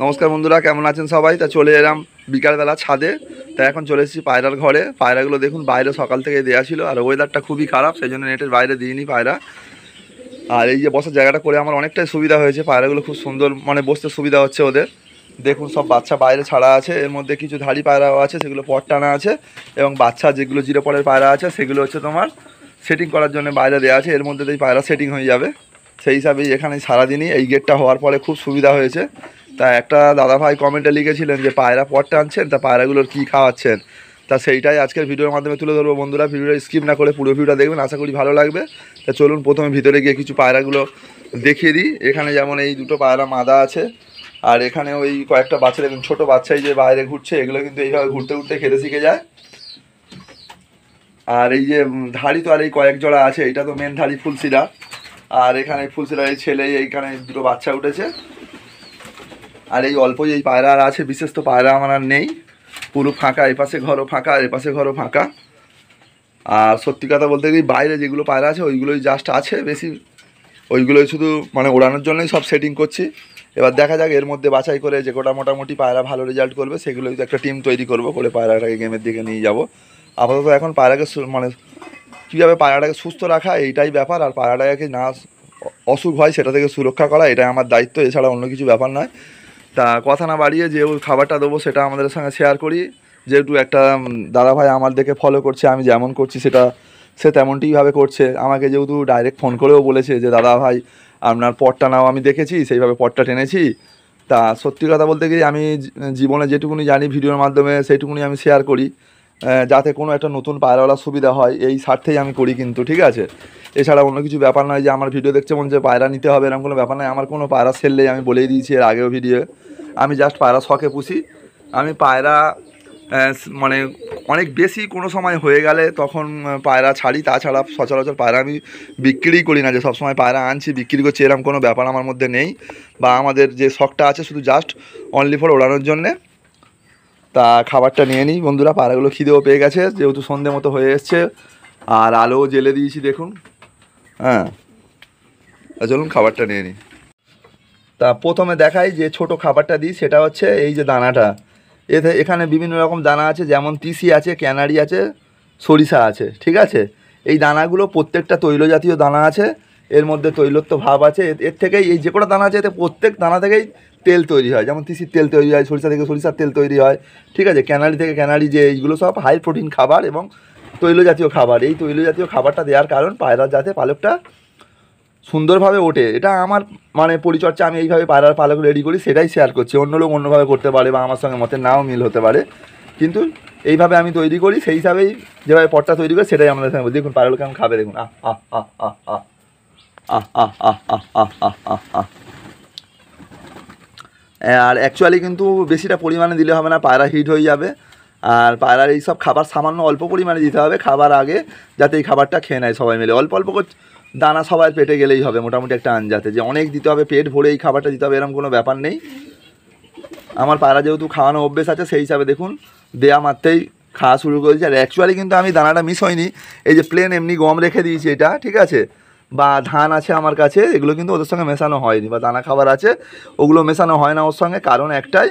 নমস্কার বন্ধুরা, কেমন আছেন সবাই? তা চলে এলাম বিকালবেলা ছাদে। তা এখন চলে এসেছি পায়রার ঘরে। পায়রাগুলো দেখুন বাইরে সকাল থেকে দেওয়া ছিল, আর ওয়েদারটা খুবই খারাপ, সেই জন্য নেটের বাইরে দিইনি পায়রা। আর এই যে বসার জায়গাটা করে আমার অনেকটাই সুবিধা হয়েছে, পায়রাগুলো খুব সুন্দর মানে বসতে সুবিধা হচ্ছে ওদের। দেখুন সব বাচ্চা বাইরে ছাড়া আছে, এর মধ্যে কিছু ধাড়ি পায়রাও আছে, সেগুলো পট টানা আছে, এবং বাচ্চা যেগুলো জিরো পরের পায়রা আছে সেগুলো হচ্ছে তোমার সেটিং করার জন্য বাইরে দেওয়া আছে। এর মধ্যে দিয়ে পায়রা সেটিং হয়ে যাবে, সেই হিসাবেই এখানে সারাদিনই এই গেটটা হওয়ার পরে খুব সুবিধা হয়েছে। তা একটা দাদাভাই কমেন্টে লিখেছিলেন যে পায়রা পট টানছেন, তা পায়রাগুলোর কী খাওয়াচ্ছেন, তা সেইটাই আজকের ভিডিওর মাধ্যমে তুলে ধরবো। বন্ধুরা ভিডিওটা স্কিপ না করে পুরো ভিডিওটা দেখবেন, আশা করি ভালো লাগবে। তা চলুন প্রথমে ভিতরে গিয়ে কিছু পায়রাগুলো দেখিয়ে দিই। এখানে যেমন এই দুটো পায়রা মাদা আছে, আর এখানে ওই কয়েকটা বাচ্চা দেখুন, ছোটো বাচ্চাই যে বাইরে ঘুরছে, এগুলো কিন্তু এইভাবে ঘুরতে ঘুরতে খেতে শিখে যায়। আর এই যে ধাড়ি তো আর এই কয়েক জোড়া আছে, এইটা তো মেন ধাড়ি ফুলসিরা। আর এখানে ফুলসিরার এই ছেলে, এইখানে দুটো বাচ্চা উঠেছে। আর এই অল্পই এই পায়রা আর আছে, বিশেষ তো পায়রা আমার আর নেই, পুরো ফাঁকা। এপাশে ঘরও ফাঁকা, এপাশে ঘরও ফাঁকা। আর সত্যি কথা বলতে গেলে বাইরে যেগুলো পায়রা আছে ওইগুলোই জাস্ট আছে বেশি, ওইগুলোই শুধু মানে ওড়ানোর জন্যই সব সেটিং করছি। এবার দেখা যাক এর মধ্যে বাছাই করে যে কোটা মোটামুটি পায়রা ভালো রেজাল্ট করবে সেগুলোই তো একটা টিম তৈরি করবো, করে পায়রাটাকে গেমের দিকে নিয়ে যাব। আপাতত এখন পায়রাকে মানে কীভাবে পায়রাটাকে সুস্থ রাখা এইটাই ব্যাপার, আর পায়রাটাকে না অসুখ হয় সেটা থেকে সুরক্ষা করা, এটাই আমার দায়িত্ব, এছাড়া অন্য কিছু ব্যাপার নয়। তা কথা না বাড়িয়ে যে খাবারটা দেবো সেটা আমাদের সঙ্গে শেয়ার করি। যেহেতু একটা দাদাভাই আমার দেখে ফলো করছে, আমি যেমন করছি সেটা সে তেমনটিভাবে করছে। আমাকে যেহেতু ডাইরেক্ট ফোন করেও বলেছে যে দাদাভাই আপনার পটটা নাও, আমি দেখেছি সেইভাবে পটটা টেনেছি। তা সত্যি কথা বলতে গিয়ে আমি জীবনে যেটুকুনি জানি ভিডিওর মাধ্যমে সেইটুকুনি আমি শেয়ার করি, যাতে কোনো একটা নতুন পায়রাওয়ালা সুবিধা হয়, এই স্বার্থেই আমি করি কিন্তু, ঠিক আছে? এছাড়া অন্য কিছু ব্যাপার নয় যে আমার ভিডিও দেখছে মনে যে পায়রা নিতে হবে, এরকম কোনো ব্যাপার নয়। আমার কোনো পায়রা সেললেই আমি বলেই দিয়েছি এর আগেও ভিডিও, আমি জাস্ট পায়রা শখে পুষি। আমি পায়রা মানে অনেক বেশি কোনো সময় হয়ে গেলে তখন পায়রা ছাড়ি, তাছাড়া সচরাচর পায়রা আমি বিক্রিই করি না, যে সবসময় পায়রা আনছি বিক্রি করছি এরকম কোনো ব্যাপার আমার মধ্যে নেই। বা আমাদের যে শখটা আছে শুধু জাস্ট অনলি ফর ওড়ানোর জন্যে। তা খাবারটা নিয়ে নিই বন্ধুরা, পায়রাগুলো খিদেও পেয়ে গেছে যেহেতু সন্ধে মতো হয়ে এসছে, আর আলোও জ্বেলে দিয়েছি দেখুন। হ্যাঁ, চলুন খাবারটা নিয়ে নিই। তা প্রথমে দেখাই যে ছোট খাবারটা দিই, সেটা হচ্ছে এই যে দানাটা। এখানে বিভিন্ন রকম দানা আছে, যেমন তিসি আছে, ক্যানারি আছে, সরিষা আছে, ঠিক আছে? এই দানাগুলো প্রত্যেকটা তৈল জাতীয় দানা আছে, এর মধ্যে তৈলত্ব ভাব আছে। এর থেকেই এই যে কটা দানা আছে এতে প্রত্যেক দানা থেকেই তেল তৈরি হয়, যেমন তিসির তেল তৈরি হয়, সরিষা থেকে সরিষার তেল তৈরি হয়, ঠিক আছে? ক্যানারি থেকে ক্যানারি, যে এইগুলো সব হাই প্রোটিন খাবার এবং তৈল জাতীয় খাবার। এই তৈল জাতীয় খাবারটা দেওয়ার কারণ পায়রার যাতে পালকটা সুন্দরভাবে ওঠে, এটা আমার মানে পরিচর্যা। আমি এইভাবে পায়রার পালক রেডি করি, সেটাই শেয়ার করছি। অন্য লোক অন্যভাবে করতে পারে বা আমার সঙ্গে মতের নাও মিল হতে পারে, কিন্তু এইভাবে আমি তৈরি করি, সেই হিসাবেই যেভাবে পটটা তৈরি করি সেটাই আমাদের সঙ্গে। দেখুন পায়রাগুলো কেমন খাবে, দেখুন। আহ আহ আহ আহ আহ আহ আহ আহ আহ আহ আহ আহ আহ। আর অ্যাকচুয়ালি কিন্তু বেশিটা পরিমাণে দিলে হবে না, পায়রা হিট হয়ে যাবে। আর পায়রার এইসব খাবার সামান্য অল্প পরিমাণে দিতে হবে খাবার আগে, যাতে এই খাবারটা খেয়ে নেয় সবাই মিলে। অল্প অল্প করে দানা সবার পেটে গেলেই হবে, মোটামুটি একটা আঞ্জাতে যে অনেক দিতে হবে, পেট ভরে এই খাবারটা দিতে হবে এরকম কোনো ব্যাপার নেই। আমার পায়রা যেহেতু খাওয়ানো অভ্যেস আছে, সেই হিসাবে দেখুন দেয়া মাত্রেই খাওয়া শুরু করেছি। আর অ্যাকচুয়ালি কিন্তু আমি দানাটা মিস হয়নি, এই যে প্লেন এমনি গম রেখে দিয়েছি এটা, ঠিক আছে? বা ধান আছে আমার কাছে, এগুলো কিন্তু ওদের সঙ্গে মেশানো হয়নি, বা দানা খাবার আছে ওগুলো মেশানো হয় না ওর সঙ্গে। কারণ একটাই,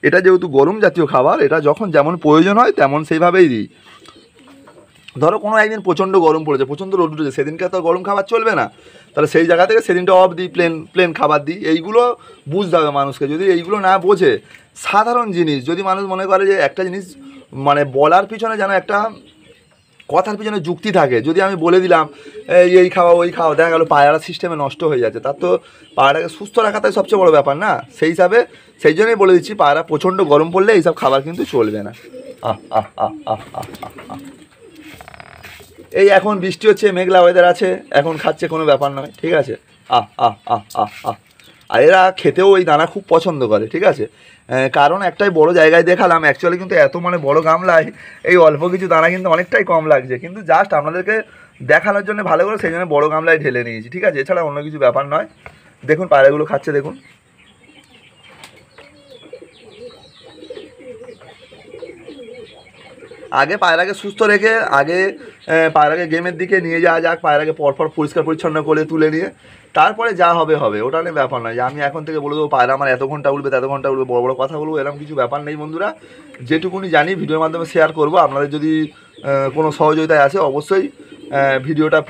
এটা যেহেতু গরম জাতীয় খাবার, এটা যখন যেমন প্রয়োজন হয় তেমন সেইভাবেই দিই। ধরো কোনো একদিন প্রচণ্ড গরম পড়েছে, প্রচণ্ড রোদ উঠেছে, সেদিনকে তো গরম খাবার চলবে না, তাহলে সেই জায়গা থেকে সেদিনটা অফ দিই, প্লেন খাবার দিই। এইগুলো বুঝতে হবে মানুষকে, যদি এইগুলো না বোঝে, সাধারণ জিনিস যদি মানুষ মনে করে যে একটা জিনিস মানে বলার পিছনে যেন একটা কথার পিছনে যুক্তি থাকে, যদি আমি বলে দিলাম এই খাওয়া ওই খাওয়া, দেখা গেলো পায়রা সিস্টেমে নষ্ট হয়ে যাচ্ছে, তার তো পায়রাটাকে সুস্থ রাখাটাই সবচেয়ে বড় ব্যাপার না? সেই হিসাবে সেই জন্যই বলে দিচ্ছি পায়রা প্রচণ্ড গরম পড়লে এইসব খাবার কিন্তু চলবে না। আহ আহ আহ আহ আহ আহ। এই এখন বৃষ্টি হচ্ছে, মেঘলা ওয়েদার আছে, এখন খাচ্ছে, কোনো ব্যাপার নয়, ঠিক আছে? আহ আহ আহ আহ আহ। আর এরা খেতেও এই দানা খুব পছন্দ করে, ঠিক আছে? কারণ একটাই বড় জায়গায় দেখালাম, অ্যাকচুয়ালি কিন্তু এত মানে বড় গামলায় এই অল্প কিছু দানা কিন্তু অনেকটাই কম লাগছে, কিন্তু জাস্ট আপনাদেরকে দেখানোর জন্য ভালো করে সেই জন্য বড়ো গামলায় ঢেলে নিয়েছি, ঠিক আছে? এছাড়া অন্য কিছু ব্যাপার নয়। দেখুন পায়রাগুলো খাচ্ছে, দেখুন। আগে পায়রাকে সুস্থ রেখে পায়রাকে গেমের দিকে নিয়ে যাওয়া যাক, পায়রাকে পরপর পরিষ্কার পরিচ্ছন্ন করে তুলে নিয়ে তারপরে যা হবে হবে, ওটা নিয়ে ব্যাপার নয় যে আমি এখন থেকে বলে দেবো পায়রা আমার এত ঘন্টা উঠবে এত ঘন্টা উঠবে, বড় বড় কথা বলবো, এরকম কিছু ব্যাপার নেই বন্ধুরা। যেটুকুনি জানি ভিডিওর মাধ্যমে শেয়ার করব। আপনাদের যদি কোনো সহযোগিতায় আছে অবশ্যই ভিডিওটা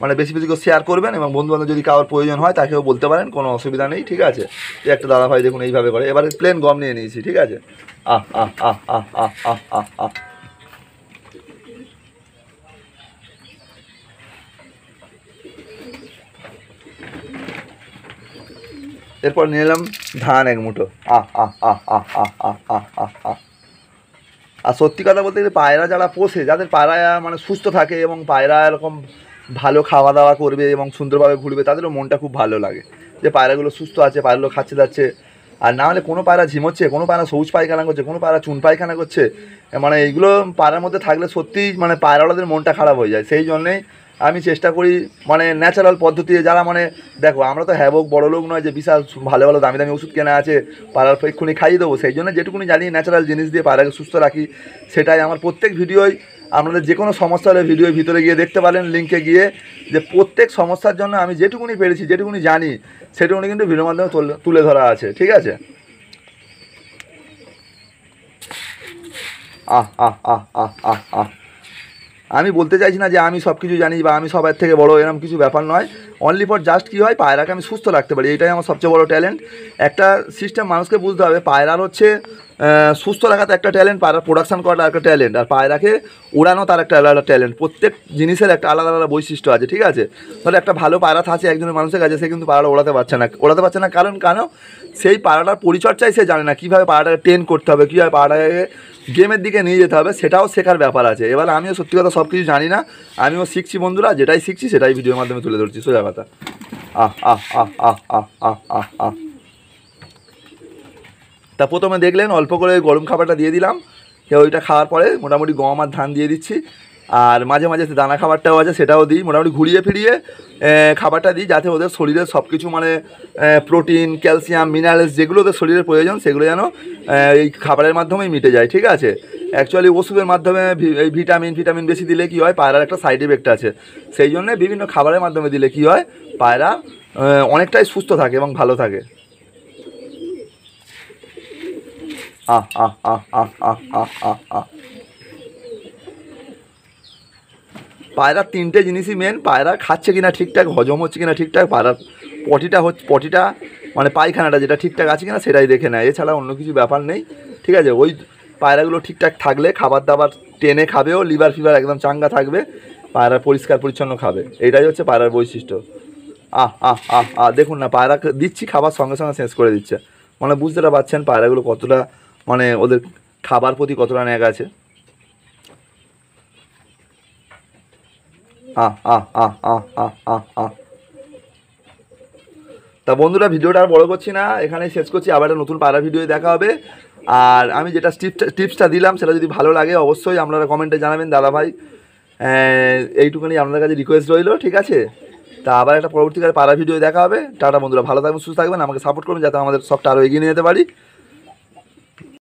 মানে বেশি বেশি করে শেয়ার করবেন, এবং বন্ধুবান্ধব যদি কারোর প্রয়োজন হয় তাকেও বলতে পারেন, কোনো অসুবিধা নেই, ঠিক আছে। যে একটা দাদা ভাই দেখুন এইভাবে করে, এবারে প্লেন গম নিয়ে নিয়েছি, ঠিক আছে। আহ আহ আহ আহ আহ আহ আহ আহ এরপর নিয়ে এলাম ধান এক মুঠো। আহ আহ আহ আহ আহ আহ আহ আহ আহ আর সত্যি কথা বলতে গেলে পায়রা যারা পোষে, যাদের পায়রা মানে সুস্থ থাকে এবং পায়রা এরকম ভালো খাওয়া দাওয়া করবে এবং সুন্দরভাবে ঘুরবে, তাদেরও মনটা খুব ভালো লাগে যে পায়রাগুলো সুস্থ আছে, পায়রাগুলো খাচ্ছে যাচ্ছে। আর না হলে কোনো পায়রা ঝিমোচ্ছে, কোনো পায়রা সবুজ পায়খানা করছে, কোনো পায়রা চুন পায়খানা করছে, মানে এইগুলো পায়রার মধ্যে থাকলে সত্যিই মানে পায়রাওয়ালাদের মনটা খারাপ হয়ে যায়। সেই জন্যেই আমি চেষ্টা করি মানে ন্যাচারাল পদ্ধতিতে, যারা মানে দেখো আমরা তো হ্যাবক বড় লোক নয় যে বিশাল ভালো ভালো দামি দামি ওষুধ কেনা আছে পায়রার এক্ষুনি খাইয়ে দেবো। সেই জন্য যেটুকুনি জানি ন্যাচারাল জিনিস দিয়ে পায়রাকে সুস্থ রাখি, সেটাই আমার প্রত্যেক ভিডিওয়। আপনাদের যে কোনো সমস্যা হলে ভিডিওর ভিতরে গিয়ে দেখতে পারেন, লিঙ্কে গিয়ে, যে প্রত্যেক সমস্যার জন্য আমি যেটুকুনি পেরেছি, যেটুকুনি জানি, সেটুকুনি কিন্তু ভিডিওর মাধ্যমে তুলে ধরা আছে, ঠিক আছে। আহ আহ আহ আহ আহ আহ আমি বলতে চাইছি না যে আমি সব কিছু জানি বা আমি সবার থেকে বড়, এরকম কিছু ব্যাপার নয়। অনলি ফর জাস্ট কী হয়, পায়রাকে আমি সুস্থ রাখতে পারি, এটাই আমার সবচেয়ে বড় ট্যালেন্ট। একটা সিস্টেম মানুষকে বুঝতে হবে, পায়রার হচ্ছে সুস্থ রাখাতে একটা ট্যালেন্ট, পায়রা প্রোডাকশান করাটা একটা ট্যালেন্ট, আর পায়রাকে উড়ানো তার একটা আলাদা ট্যালেন্ট। প্রত্যেক জিনিসের একটা আলাদা আলাদা বৈশিষ্ট্য আছে, ঠিক আছে। তাহলে একটা ভালো পায়রা আছে একজনের মানুষের কাছে, সে কিন্তু পায়রা ওড়াতে পারছে না, কারণ সেই পায়রাটার পরিচর্যায় সে জানে না কীভাবে পায়রাটাকে ট্রেন করতে হবে, কীভাবে পায়রাটাকে গেমের দিকে নিয়ে যেতে হবে, সেটাও শেখার ব্যাপার আছে। এবার আমিও সত্যি কথা সব কিছু জানি না, আমিও শিখছি বন্ধুরা, যেটাই শিখছি সেটাই ভিডিওর মাধ্যমে তুলে ধরছি, সোজা কথা। আহ আহ আহ আহ আহ আহ আহ আহ তা প্রথমে দেখলেন অল্প করে গরম খাবারটা দিয়ে দিলাম, ওইটা খাওয়ার পরে মোটামুটি গম আর ধান দিয়ে দিচ্ছি, আর মাঝে মাঝে দানা খাবারটাও আছে সেটাও দিই, মোটামুটি ঘুরিয়ে ফিরিয়ে খাবারটা দিই, যাতে ওদের শরীরের সব কিছু মানে প্রোটিন, ক্যালসিয়াম, মিনারেলস যেগুলো ওদের শরীরের প্রয়োজন, সেগুলো যেন এই খাবারের মাধ্যমেই মিটে যায়, ঠিক আছে। অ্যাকচুয়ালি ওষুধের মাধ্যমে এই ভিটামিন বেশি দিলে কী হয়, পায়রার একটা সাইড এফেক্ট আছে, সেই জন্যে বিভিন্ন খাবারের মাধ্যমে দিলে কী হয়, পায়রা অনেকটাই সুস্থ থাকে এবং ভালো থাকে। আহ আহ আহ আহ আহ আহ আহ আহ পায়রার তিনটে জিনিসই মেন, পায়রা খাচ্ছে কিনা ঠিকঠাক, হজম হচ্ছে কিনা ঠিকঠাক, পায়রার পটিটা মানে পায়খানাটা যেটা ঠিকঠাক আছে কিনা সেটাই দেখে নেয়, এছাড়া অন্য কিছু ব্যাপার নেই, ঠিক আছে। ওই পায়রাগুলো ঠিকঠাক থাকলে খাবার দাবার টেনে খাবেও, লিভার ফিভার একদম চাঙ্গা থাকবে, পায়রা পরিষ্কার পরিচ্ছন্ন খাবে, এইটাই হচ্ছে পায়রার বৈশিষ্ট্য। আহ আহ আহ আহ দেখুন না, পায়রা দিচ্ছি খাবার সঙ্গে সঙ্গে শেষ করে দিচ্ছে, মানে বুঝতে পারছেন পায়রাগুলো কতটা মানে ওদের খাবার প্রতি কতটা ন্যাক আছে। আহ আহ আহ আহ আহ আহ আহ তা বন্ধুরা, ভিডিওটা আর বড় করছি না, এখানেই শেষ করছি, আবার একটা নতুন পায়রা ভিডিও দেখা হবে। আর আমি যেটা টিপসটা দিলাম সেটা যদি ভালো লাগে অবশ্যই আপনারা কমেন্টে জানাবেন দাদা ভাই, এইটুকুনি আপনাদের কাছে রিকোয়েস্ট রইলো, ঠিক আছে। তা আবার একটা পরবর্তীকালে পায়রা ভিডিও দেখা হবে। টাটা বন্ধুরা, ভালো থাকবেন, সুস্থ থাকবেন, আমাকে সাপোর্ট করবেন যাতে আমাদের সবটা আরও এগিয়ে নিয়ে যেতে পারি।